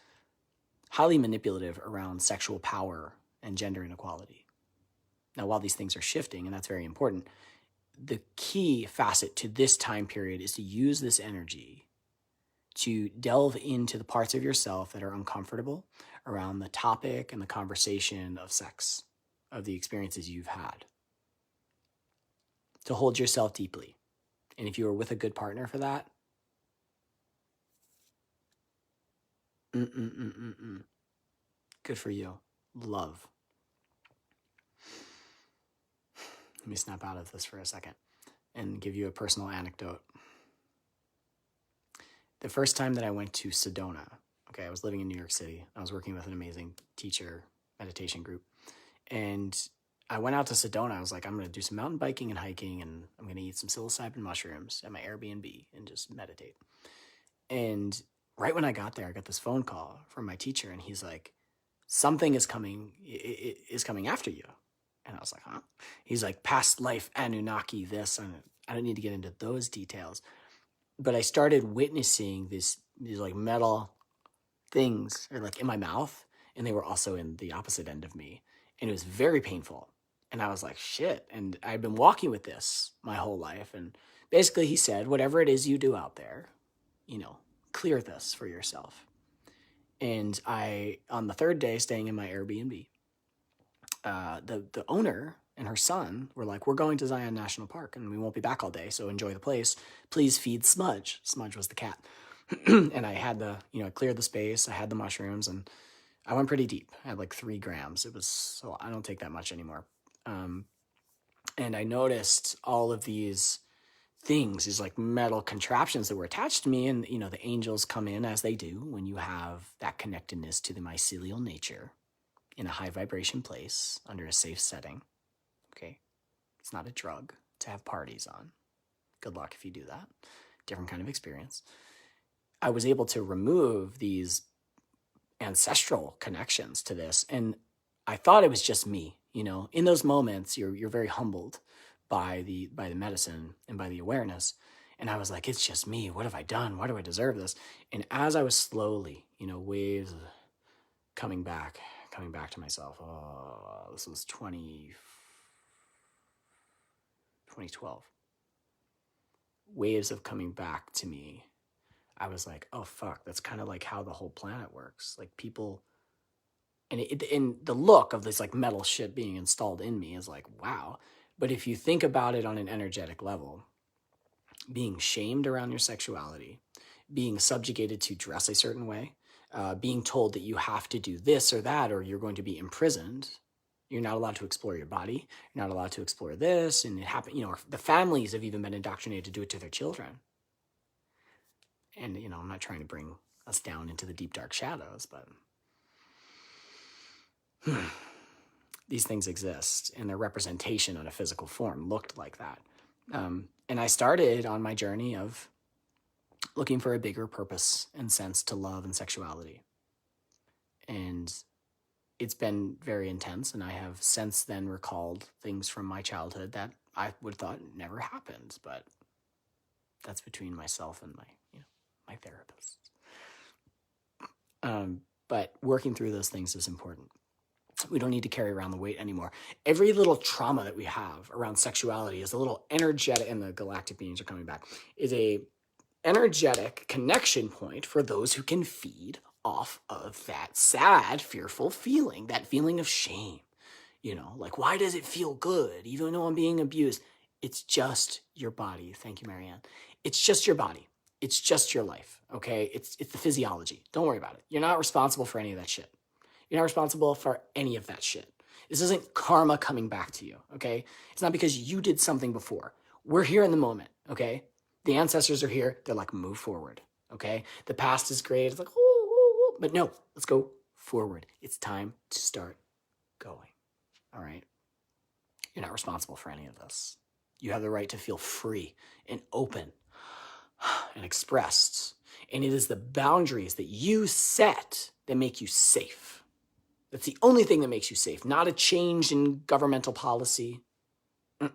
Speaker 1: highly manipulative around sexual power and gender inequality. Now, while these things are shifting, and that's very important, the key facet to this time period is to use this energy to delve into the parts of yourself that are uncomfortable around the topic and the conversation of sex, of the experiences you've had. To hold yourself deeply. And if you are with a good partner for that, good for you. Love. Let me snap out of this for a second and give you a personal anecdote. The first time that I went to Sedona, okay, I was living in New York City. I was working with an amazing teacher meditation group. And I went out to Sedona. I was like, I'm going to do some mountain biking and hiking, and I'm going to eat some psilocybin mushrooms at my Airbnb and just meditate. And right when I got there, I got this phone call from my teacher, and he's like, something is coming after you. And I was like, huh? He's like, past life Anunnaki, this. And I don't need to get into those details. But I started witnessing these like metal things or like in my mouth, and they were also in the opposite end of me, and it was very painful. And I was like, shit. And I'd been walking with this my whole life, and basically he said, whatever it is you do out there, clear this for yourself. And on the third day staying in my Airbnb, the owner and her son were like, we're going to Zion National Park and we won't be back all day, so enjoy the place. Please feed Smudge. Smudge was the cat. And I had I cleared the space, I had the mushrooms, and I went pretty deep. I had like 3 grams. So I don't take that much anymore. And I noticed all of these things, these like metal contraptions that were attached to me, and the angels come in as they do when you have that connectedness to the mycelial nature in a high vibration place under a safe setting. Okay, it's not a drug to have parties on. Good luck if you do that. Different kind of experience. I was able to remove these ancestral connections to this, and I thought it was just me. In those moments, you're very humbled by the medicine and by the awareness. And I was like, it's just me. What have I done? Why do I deserve this? And as I was slowly, waves coming back to myself. Oh, this was 2012. Waves of coming back to me. I was like, oh fuck, that's kind of like how the whole planet works. Like people, and in the look of this like metal shit being installed in me is like, wow. But if you think about it on an energetic level, being shamed around your sexuality, being subjugated to dress a certain way, being told that you have to do this or that, or you're going to be imprisoned. You're not allowed to explore your body. You're not allowed to explore this. And it happened, the families have even been indoctrinated to do it to their children. And, I'm not trying to bring us down into the deep, dark shadows, but these things exist, and their representation on a physical form looked like that. And I started on my journey of looking for a bigger purpose and sense to love and sexuality. And it's been very intense, and I have since then recalled things from my childhood that I would have thought never happened, but that's between myself and my therapist. But working through those things is important. We don't need to carry around the weight anymore. Every little trauma that we have around sexuality is a little energetic, and the galactic beings are coming back, is a energetic connection point for those who can feed off of that sad, fearful feeling, that feeling of shame. Like, why does it feel good even though I'm being abused? It's just your body. Thank you, Marianne. It's just your body. It's just your life, okay? It's the physiology. Don't worry about it. You're not responsible for any of that shit. You're not responsible for any of that shit. This isn't karma coming back to you, okay? It's not because you did something before. We're here in the moment, okay? The ancestors are here. They're like, move forward, okay? The past is great. It's like, oh, but no, let's go forward. It's time to start going, all right? You're not responsible for any of this. You have the right to feel free and open and expressed. And it is the boundaries that you set that make you safe. That's the only thing that makes you safe, not a change in governmental policy. It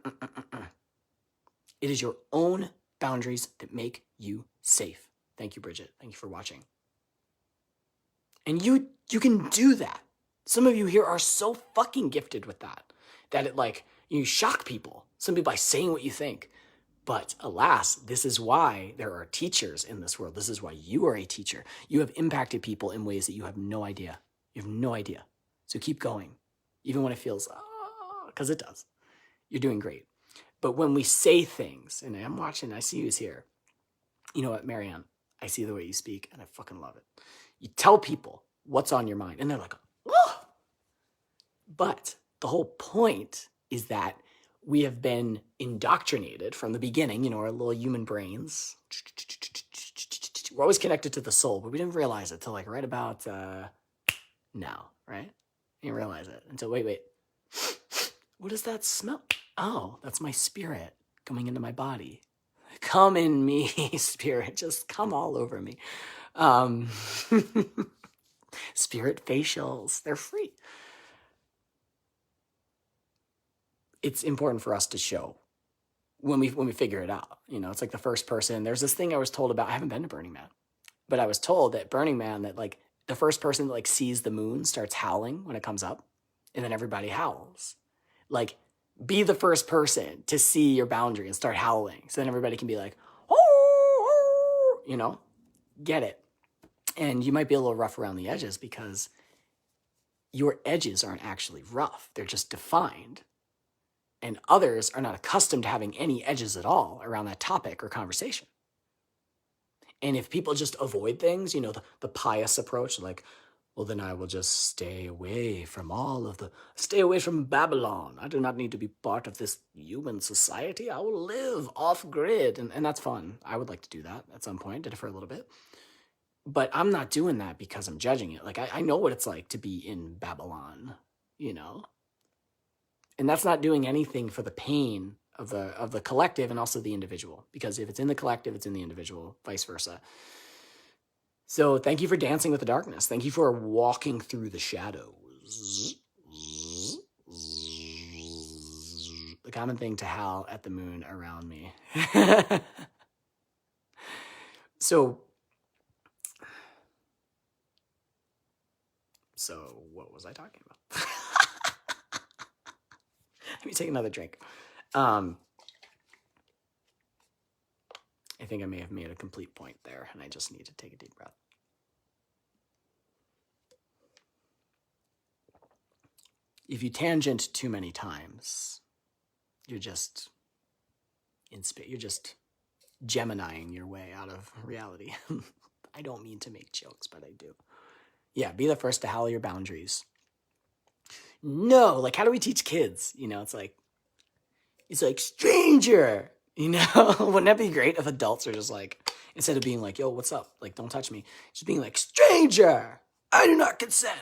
Speaker 1: is your own boundaries that make you safe. Thank you, Bridget. Thank you for watching. And you can do that. Some of you here are so fucking gifted with that it you shock people simply by saying what you think. But alas, this is why there are teachers in this world. This is why you are a teacher. You have impacted people in ways that you have no idea. You have no idea. So keep going, even when it feels, because it does. You're doing great. But when we say things, and I'm watching, I see who's here. You know what, Marianne? I see the way you speak, and I fucking love it. You tell people what's on your mind, and they're like, oh! But the whole point is that we have been indoctrinated from the beginning, our little human brains. We're always connected to the soul, but we didn't realize it till right about now, right? You didn't realize it until, wait. What does that smell? Oh, that's my spirit coming into my body. Come in me, spirit. Just come all over me. Spirit facials, they're free. It's important for us to show when we figure it out. It's like the first person. There's this thing I was told about. I haven't been to Burning Man, but I was told that Burning Man, that like the first person that like sees the moon starts howling when it comes up, and then everybody howls. Like, be the first person to see your boundary and start howling, so then everybody can be like, oh, get it. And you might be a little rough around the edges because your edges aren't actually rough. They're just defined. And others are not accustomed to having any edges at all around that topic or conversation. And if people just avoid things, the pious approach, like, well, then I will just stay away from Babylon. I do not need to be part of this human society. I will live off grid. And that's fun. I would like to do that at some point, did it for a little bit. But I'm not doing that because I'm judging it. Like, I know what it's like to be in Babylon, And that's not doing anything for the pain of the collective and also the individual. Because if it's in the collective, it's in the individual, vice versa. So thank you for dancing with the darkness. Thank you for walking through the shadows. The common thing to howl at the moon around me. So what was I talking about? Let me take another drink. I think I may have made a complete point there, and I just need to take a deep breath. If you tangent too many times, you're just Geminiing your way out of reality. I don't mean to make jokes, but I do. Yeah, be the first to howl your boundaries. No, like, how do we teach kids? It's like stranger. Wouldn't that be great if adults are just like, instead of being like, yo, what's up? Like, don't touch me. Just being like, stranger, I do not consent.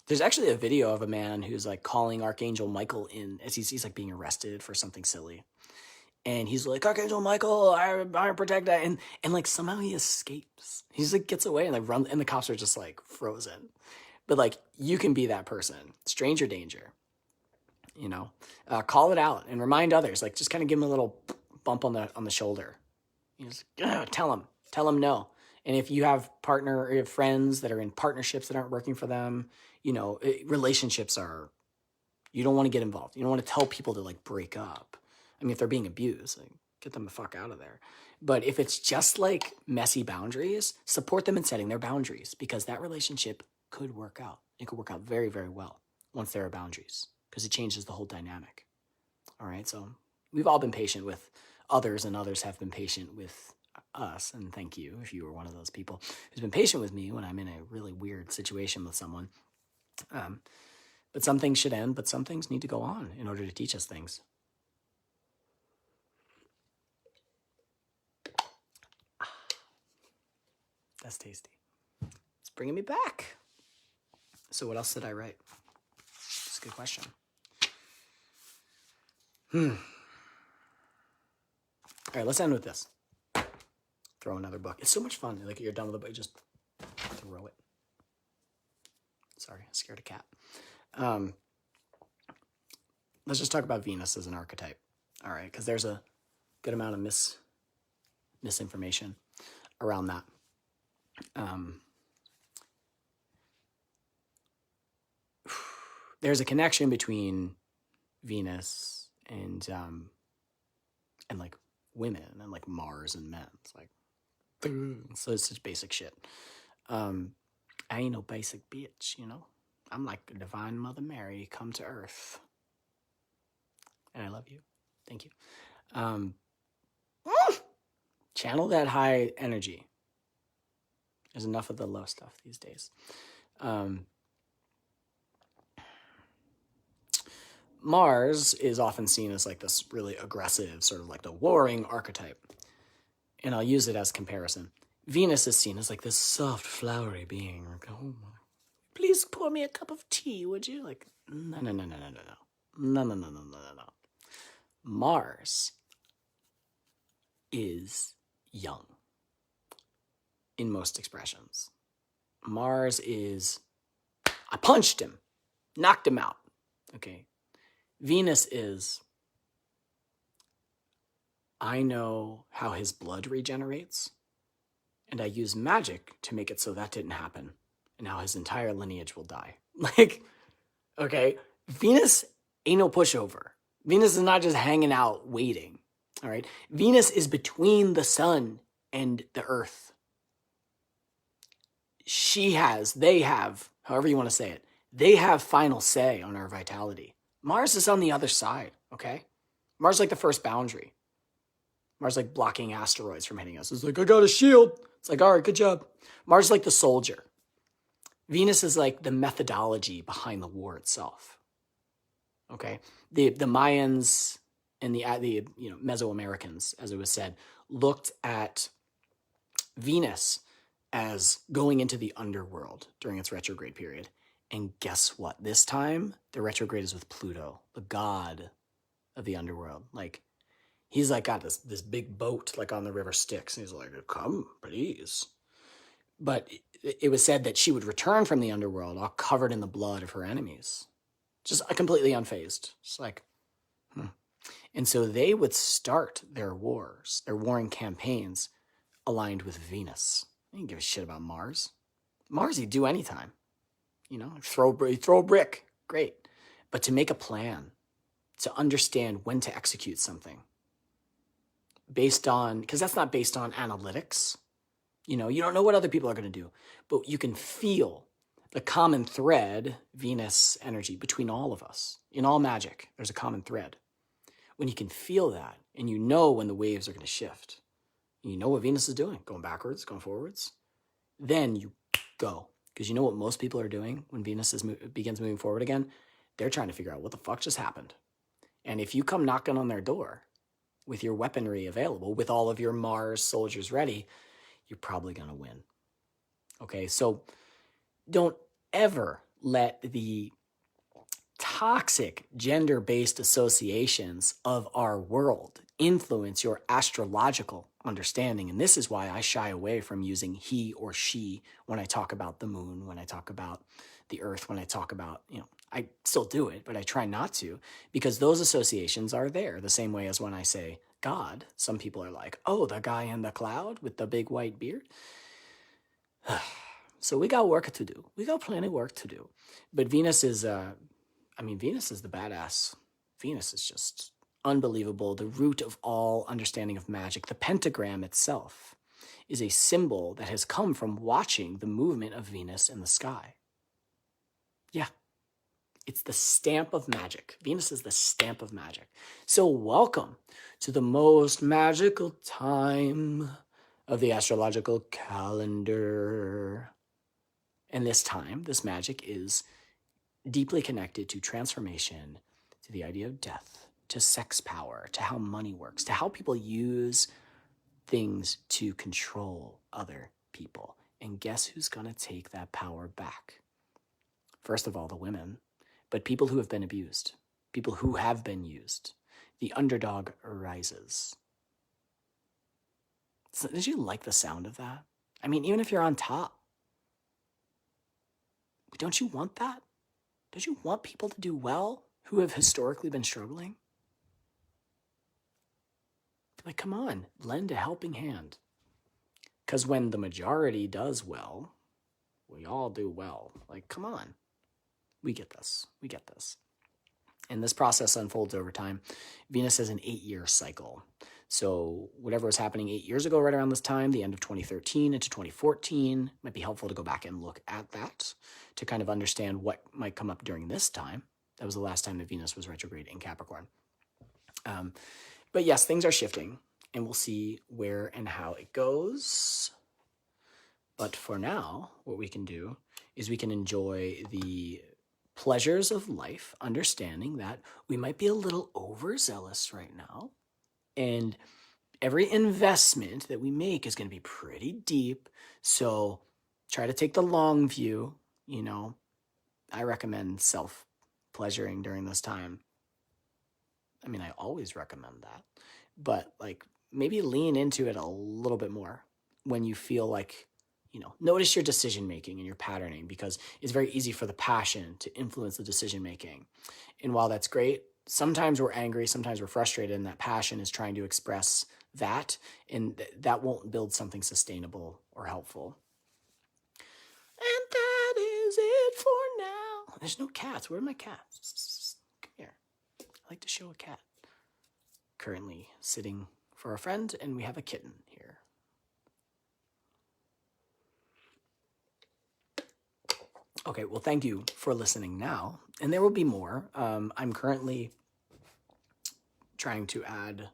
Speaker 1: There's actually a video of a man who's like calling Archangel Michael in as he's like being arrested for something silly. And he's like, Archangel Michael, I protect that. And like somehow he escapes. He's like gets away and like runs, and the cops are just like frozen. But like, you can be that person. Stranger danger. Call it out and remind others. Like, just kind of give them a little bump on the shoulder. Just tell them no. And if you have partner or you have friends that are in partnerships that aren't working for them, relationships are. You don't want to get involved. You don't want to tell people to like break up. I mean, if they're being abused, like, get them the fuck out of there. But if it's just like messy boundaries, support them in setting their boundaries, because that relationship could work out. It could work out very, very well once there are boundaries, because it changes the whole dynamic. All right, so we've all been patient with others, and others have been patient with us. And thank you if you were one of those people who's been patient with me when I'm in a really weird situation with someone. But some things should end, but some things need to go on in order to teach us things. That's tasty. It's bringing me back. So what else did I write? That's a good question. All right, let's end with this. Throw another book. It's so much fun. Like, you're done with the book, you just throw it. Sorry, I scared a cat. Let's just talk about Venus as an archetype. All right, because there's a good amount of misinformation around that. There's a connection between Venus and like women and like Mars and men. It's like, so it's such basic shit. I ain't no basic bitch, I'm like a divine Mother Mary come to Earth. And I love you. Thank you. Channel that high energy. There's enough of the low stuff these days. Mars is often seen as like this really aggressive, sort of like the warring archetype. And I'll use it as comparison. Venus is seen as like this soft, flowery being. Like, oh my, please pour me a cup of tea, would you? Like, no. Mars is young in most expressions. Mars is, I punched him, knocked him out. Okay. Venus is, I know how his blood regenerates, and I use magic to make it so that didn't happen. And now his entire lineage will die. Like, okay, Venus ain't no pushover. Venus is not just hanging out waiting. All right, Venus is between the sun and the earth. They have, however you want to say it, they have final say on our vitality. Mars is on the other side, okay? Mars is like the first boundary. Mars is like blocking asteroids from hitting us. It's like, I got a shield. It's like, all right, good job. Mars is like the soldier. Venus is like the methodology behind the war itself. Okay? The Mayans and the Mesoamericans, as it was said, looked at Venus as going into the underworld during its retrograde period. And guess what? This time, the retrograde is with Pluto, the god of the underworld. Like, he's like got this big boat like on the river Styx. And he's like, come, please. But it was said that she would return from the underworld all covered in the blood of her enemies. Just completely unfazed. Just like, And so they would start their wars, their warring campaigns, aligned with Venus. They didn't give a shit about Mars. Mars, he'd do anytime. Throw a brick, great. But to make a plan, to understand when to execute something, because that's not based on analytics. You don't know what other people are going to do, but you can feel the common thread, Venus energy, between all of us. In all magic, there's a common thread. When you can feel that, and you know when the waves are going to shift, and you know what Venus is doing, going backwards, going forwards, then you go. Because you know what most people are doing when Venus begins moving forward again? They're trying to figure out what the fuck just happened. And if you come knocking on their door with your weaponry available, with all of your Mars soldiers ready, you're probably going to win. Okay, so don't ever let the toxic gender-based associations of our world influence your astrological understanding. And this is why I shy away from using he or she when I talk about the moon, when I talk about the earth, when I talk about, I still do it, but I try not to, because those associations are there. The same way as when I say God, some people are like, oh, the guy in the cloud with the big white beard. So we got work to do. We got plenty of work to do. But Venus is Venus is the badass. Venus is just unbelievable. The root of all understanding of magic. The pentagram itself is a symbol that has come from watching the movement of Venus in the sky. Yeah. It's the stamp of magic. Venus is the stamp of magic. So welcome to the most magical time of the astrological calendar. And this time, this magic is deeply connected to transformation, to the idea of death, to sex power, to how money works, to how people use things to control other people. And guess who's going to take that power back? First of all, the women, but people who have been abused, people who have been used. The underdog arises. So, did you like the sound of that? I mean, even if you're on top, don't you want that? Don't you want people to do well who have historically been struggling? Like, come on, lend a helping hand. Because when the majority does well, we all do well. Like, come on. We get this. We get this. And this process unfolds over time. Venus has an 8-year cycle. So whatever was happening 8 years ago, right around this time, the end of 2013 into 2014, might be helpful to go back and look at that to kind of understand what might come up during this time. That was the last time that Venus was retrograde in Capricorn. But yes, things are shifting, and we'll see where and how it goes. But for now, what we can do is we can enjoy the pleasures of life, understanding that we might be a little overzealous right now. And every investment that we make is going to be pretty deep. So try to take the long view. I recommend self-pleasuring during this time. I mean, I always recommend that. But maybe lean into it a little bit more when you feel like, notice your decision-making and your patterning, because it's very easy for the passion to influence the decision-making. And while that's great, sometimes we're angry, sometimes we're frustrated, and that passion is trying to express that, and that won't build something sustainable or helpful. And that is it for now. There's no cats. Where are my cats? Come here. I like to show a cat. Currently sitting for a friend, and we have a kitten here. Okay, well, thank you for listening now. And there will be more. I'm currently trying to add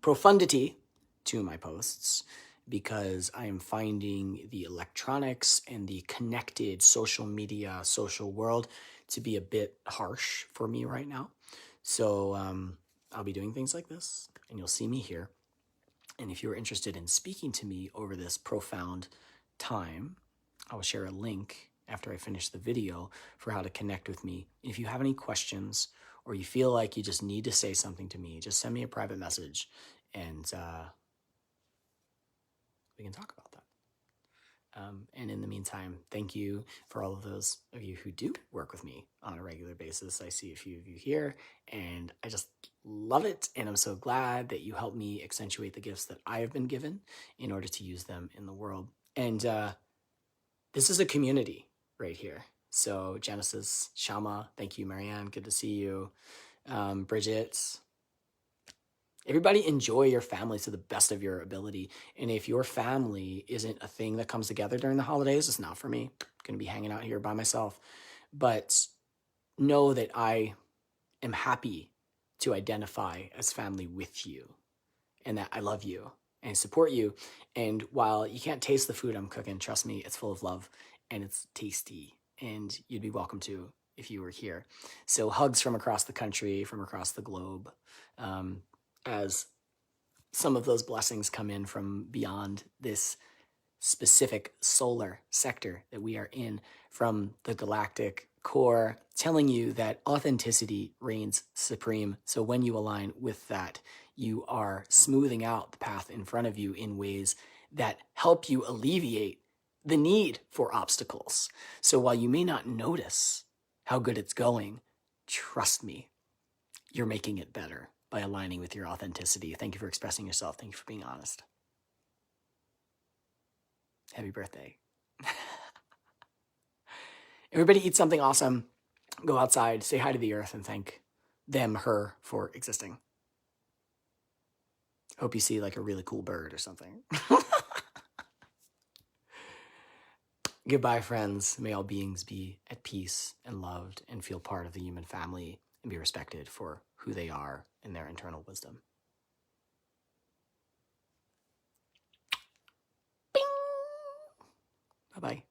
Speaker 1: profundity to my posts because I am finding the electronics and the connected social media, social world to be a bit harsh for me right now. So I'll be doing things like this, and you'll see me here. And if you're interested in speaking to me over this profound time, I will share a link after I finish the video for how to connect with me. If you have any questions or you feel like you just need to say something to me, just send me a private message and we can talk about that. And in the meantime, thank you for all of those of you who do work with me on a regular basis. I see a few of you here, and I just love it. And I'm so glad that you help me accentuate the gifts that I have been given in order to use them in the world. And this is a community right here. So Genesis, Shama, thank you, Marianne. Good to see you. Bridget, everybody enjoy your family to the best of your ability. And if your family isn't a thing that comes together during the holidays, it's not for me. I'm going to be hanging out here by myself. But know that I am happy to identify as family with you and that I love you and support you. And while you can't taste the food I'm cooking, trust me, it's full of love and it's tasty. And you'd be welcome to if you were here. So hugs from across the country, from across the globe. As some of those blessings come in from beyond this specific solar sector that we are in, from the galactic core, telling you that authenticity reigns supreme. So when you align with that, you are smoothing out the path in front of you in ways that help you alleviate the need for obstacles. So while you may not notice how good it's going, trust me, you're making it better by aligning with your authenticity. Thank you for expressing yourself. Thank you for being honest. Happy birthday. Everybody eat something awesome. Go outside, say hi to the earth, and thank them, her, for existing. Hope you see like a really cool bird or something. Goodbye, friends. May all beings be at peace and loved and feel part of the human family and be respected for who they are and their internal wisdom. Bing! Bye-bye.